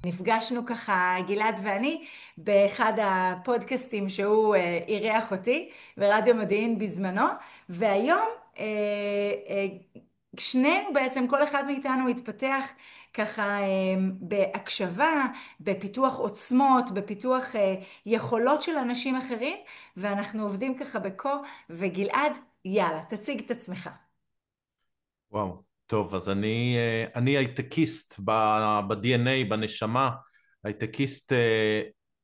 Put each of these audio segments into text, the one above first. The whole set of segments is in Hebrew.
נפגשנו ככה, גלעד ואני, באחד הפודקאסטים שהוא אירח אותי, ברדיו מודיעין בזמנו, והיום אה, שנינו בעצם, כל אחד מאיתנו התפתח ככה בהקשבה, בפיתוח עוצמות, בפיתוח יכולות של אנשים אחרים, ואנחנו עובדים ככה וגלעד, יאללה, תציג את עצמך. וואו, טוב, אז אני הייטקיסט ב-DNA, בנשמה, הייטקיסט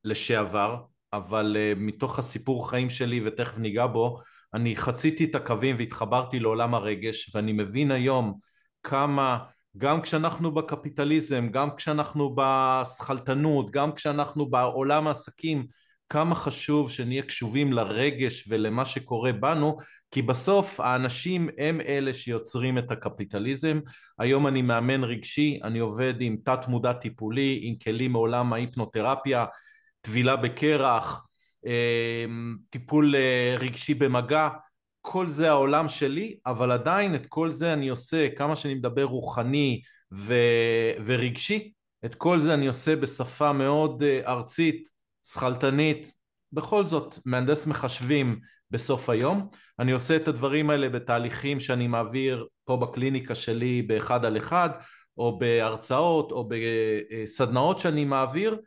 לשעבר, אבל מתוך הסיפור חיים שלי, ותכף ניגע בו, אני חציתי את הקווים והתחברתי לעולם הרגש, ואני מבין היום כמה, גם כשאנחנו בקפיטליזם, גם כשאנחנו בסכלתנות, גם כשאנחנו בעולם העסקים, כמה חשוב שנהיה קשובים לרגש ולמה שקורה בנו, כי בסוף האנשים הם אלה שיוצרים את הקפיטליזם. היום אני מאמן רגשי, אני עובד עם תת מודע טיפולי, עם כלים מעולם ההיפנותרפיה, טבילה בקרח, טיפול רגשי במגע, כל זה העולם שלי, אבל עדיין את כל זה אני עושה, כמה שאני מדבר רוחני ורגשי, את כל זה אני עושה בשפה מאוד ארצית, שכלתנית, בכל זאת מהנדס מחשבים בסוף היום. אני עושה את הדברים האלה בתהליכים שאני מעביר פה בקליניקה שלי באחד על אחד, או בהרצאות, או בסדנאות שאני מעביר,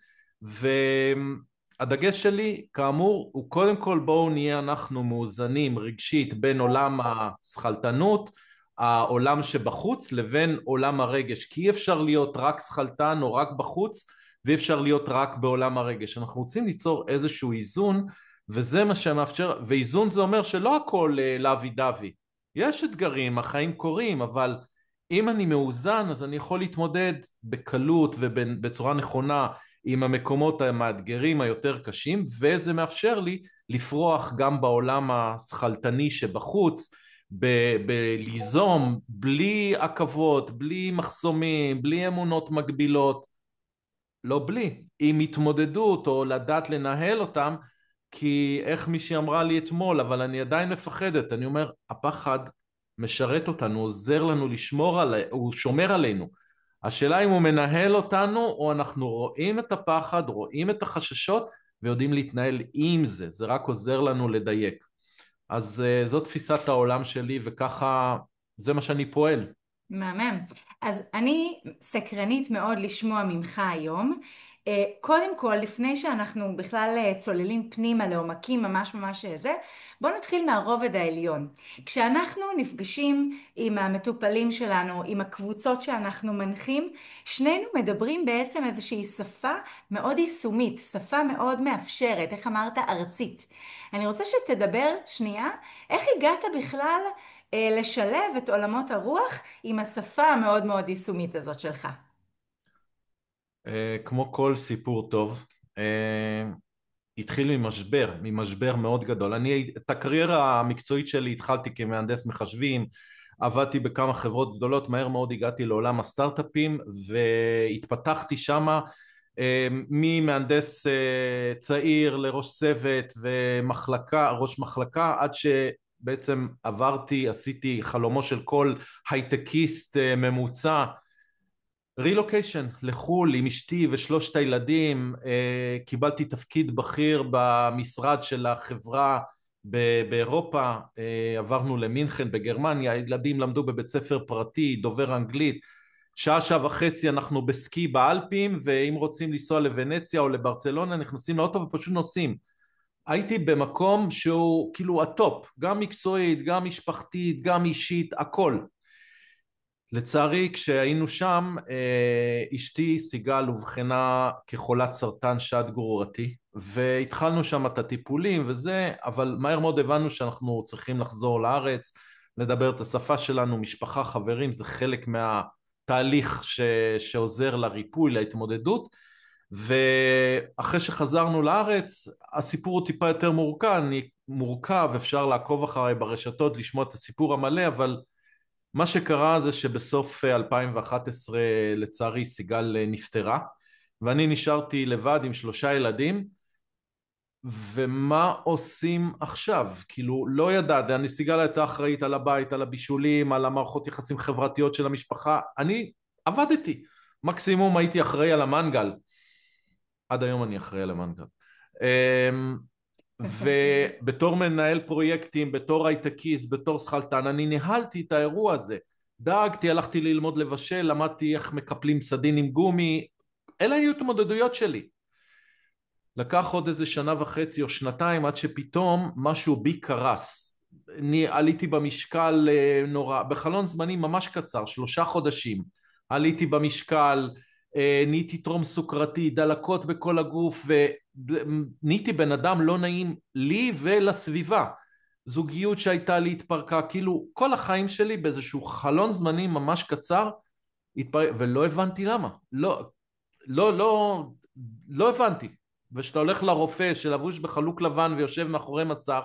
והדגש שלי כאמור הוא קודם כל בואו נהיה אנחנו מאוזנים רגשית בין עולם השכלתנות, העולם שבחוץ, לבין עולם הרגש, כי אי אפשר להיות רק שכלתן או רק בחוץ, ואי אפשר להיות רק בעולם הרגש. אנחנו רוצים ליצור איזשהו איזון, וזה מה שמאפשר, ואיזון זה אומר שלא הכל לוי דווי, יש אתגרים, החיים קורים, אבל אם אני מאוזן אז אני יכול להתמודד בקלות ובצורה נכונה עם המקומות המאתגרים היותר קשים, וזה מאפשר לי לפרוח גם בעולם השכלתני שבחוץ, בליזום בלי עכבות, בלי מחסומים, בלי אמונות מגבילות, לא בלי, עם התמודדות או לדעת לנהל אותם, כי איך מישהי אמרה לי אתמול, אבל אני עדיין מפחדת, אני אומר, הפחד משרת אותנו, עוזר לנו לשמור הוא שומר עלינו. השאלה אם הוא מנהל אותנו, או אנחנו רואים את הפחד, רואים את החששות, ויודעים להתנהל עם זה, זה רק עוזר לנו לדייק. אז זאת תפיסת העולם שלי, וככה זה מה שאני פועל. מהמם. אז אני סקרנית מאוד לשמוע ממך היום. קודם כל, לפני שאנחנו בכלל צוללים פנימה לעומקים ממש ממש זה, בואו נתחיל מהרובד העליון. כשאנחנו נפגשים עם המטופלים שלנו, עם הקבוצות שאנחנו מנחים, שנינו מדברים בעצם איזושהי שפה מאוד יישומית, שפה מאוד מאפשרת, איך אמרת? ארצית. אני רוצה שתדבר שנייה, איך הגעת בכלל לשלב את עולמות הרוח עם השפה המאוד מאוד יישומית הזאת שלך. כמו כל סיפור טוב, התחיל ממשבר מאוד גדול. אני את הקריירה המקצועית שלי התחלתי כמהנדס מחשבים, עבדתי בכמה חברות גדולות, מהר מאוד הגעתי לעולם הסטארט-אפים והתפתחתי שמה, ממהנדס צעיר לראש צוות ומחלקה, ראש מחלקה, עד שבעצם עשיתי חלומו של כל הייטקיסט ממוצע, רילוקיישן לחו"ל עם אשתי ושלושת הילדים. קיבלתי תפקיד בכיר במשרד של החברה באירופה, עברנו למינכן בגרמניה, הילדים למדו בבית ספר פרטי דובר אנגלית, שעה וחצי אנחנו בסקי באלפים, ואם רוצים לנסוע לוונציה או לברצלונה נכנסים לאוטו ופשוט נוסעים. הייתי במקום שהוא כאילו הטופ, גם מקצועית, גם משפחתית, גם אישית, הכל. לצערי כשהיינו שם אשתי סיגל אובחנה כחולת סרטן שד גרורתי, והתחלנו שם את הטיפולים וזה, אבל מהר מאוד הבנו שאנחנו צריכים לחזור לארץ, לדבר את השפה שלנו, משפחה, חברים, זה חלק מהתהליך שעוזר לריפוי, להתמודדות. ואחרי שחזרנו לארץ הסיפור הוא טיפה יותר מורכב, אפשר לעקוב אחריי ברשתות לשמוע את הסיפור המלא, אבל מה שקרה זה שבסוף 2011 לצערי סיגל נפטרה, ואני נשארתי לבד עם שלושה ילדים, ומה עושים עכשיו? כאילו לא ידעתי, אני סיגל הייתה אחראית על הבית, על הבישולים, על המערכות יחסים חברתיות של המשפחה, אני עבדתי, מקסימום הייתי אחראי על המנגל, עד היום אני אחראי על המנכ"ל. ובתור מנהל פרויקטים, בתור הייטקיסט, בתור שכלתן, אני ניהלתי את האירוע הזה. דאגתי, הלכתי ללמוד לבשל, למדתי איך מקפלים סדין עם גומי, אלה היו התמודדויות שלי. לקח עוד איזה שנה וחצי או שנתיים עד שפתאום משהו בי קרס. אני עליתי במשקל נורא, בחלון זמנים ממש קצר, 3 חודשים, עליתי במשקל, נהייתי טרום סוכרתי, דלקות בכל הגוף, ונהייתי בן אדם לא נעים לי ולסביבה. זוגיות שהייתה לי התפרקה, כאילו כל החיים שלי באיזשהו חלון זמנים ממש קצר, התפרק, ולא הבנתי למה. לא, לא הבנתי. ושאתה הולך לרופא שלבוש בחלוק לבן ויושב מאחורי מסך,